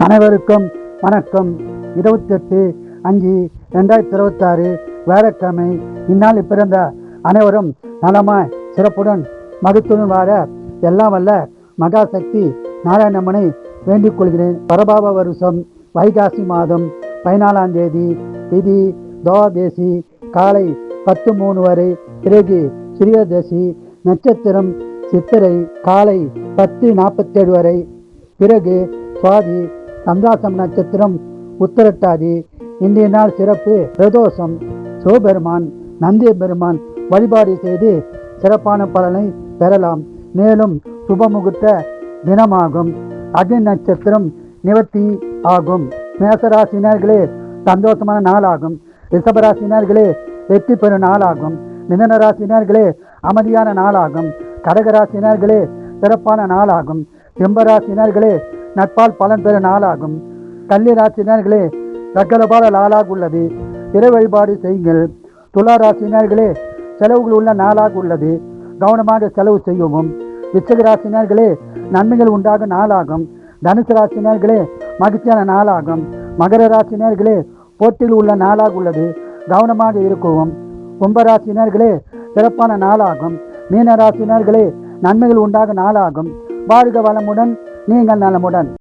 அனைவருக்கும் வணக்கம். 28/5/2026 வியாழக்கிழமை. இந்நாளில் பிறந்த அனைவரும் நலமாய் சிறப்புடன் மகிழ்ச்சியுடன் வாழ எல்லாம் வல்ல மகாசக்தி நாராயணம்மனை வேண்டிக் கொள்கிறேன். பரபாவ வருஷம் வைகாசி மாதம் 14ஆம் தேதி, திதி துவாதசி, காலை 10:03 வரை, பிறகு சிறியதசி, நட்சத்திரம் சித்திரை, காலை 10:47 வரை, பிறகு சுவாதி, சந்திராசம் நட்சத்திரம், உத்திரட்டாதி. இன்றைய நாள் சிறப்பு. பிரதோஷம். சிவபெருமான் நந்தி பெருமான் வழிபாடு செய்து சிறப்பான பலனை பெறலாம். மேலும் சுபமுகூர்த்த தினமாகும். அக்னி நட்சத்திரம் நிவர்த்தி ஆகும். மேசராசினர்களே சந்தோஷமான நாளாகும். ரிஷபராசினர்களே வெற்றி பெறும் நாளாகும். மிதனராசினர்களே அமைதியான நாளாகும். கடகராசினர்களே சிறப்பான நாளாகும். சிம்மராசினர்களே நட்பால் பலன் பெறும் நாளாகும். கன்னி ராசினர்களே சகலபால நாளாக உள்ளது. பிற வழிபாடு செய்யுங்கள். துலா ராசினர்களே செலவுகள் உள்ள நாளாக உள்ளது. கவனமாக செலவு செய்யவும். விருச்சிக ராசினர்களே நன்மைகள் உண்டாக நாளாகும். தனுசு ராசினர்களே மகிழ்ச்சியான நாளாகும். மகர ராசினர்களே போட்டியில் உள்ள நாளாக உள்ளது. கவனமாக இருக்கவும். கும்பராசினர்களே சிறப்பான நாளாகும். மீன ராசினர்களே நன்மைகள் உண்டாக நாளாகும். வாழ்க வளமுடன், நீங்கள் நலமுடன்.